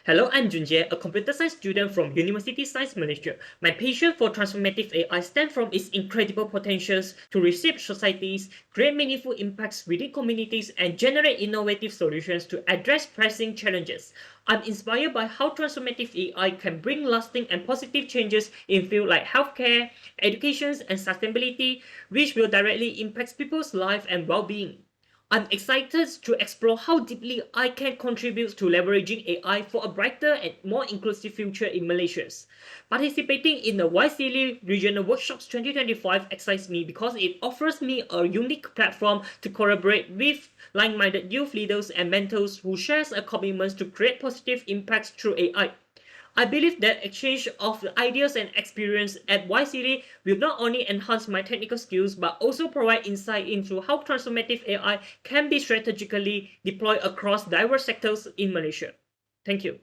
Hello, I'm Jun Jie, a computer science student from University Science Malaysia. My passion for transformative AI stems from its incredible potentials to reshape societies, create meaningful impacts within communities, and generate innovative solutions to address pressing challenges. I'm inspired by how transformative AI can bring lasting and positive changes in fields like healthcare, education, and sustainability, which will directly impact people's life and well-being. I'm excited to explore how deeply I can contribute to leveraging AI for a brighter and more inclusive future in Malaysia. Participating in the YSEALI Regional Workshops 2025 excites me because it offers me a unique platform to collaborate with like-minded youth leaders and mentors who share a commitment to create positive impacts through AI. I believe that exchange of ideas and experience at YSEALI will not only enhance my technical skills but also provide insight into how transformative AI can be strategically deployed across diverse sectors in Malaysia. Thank you.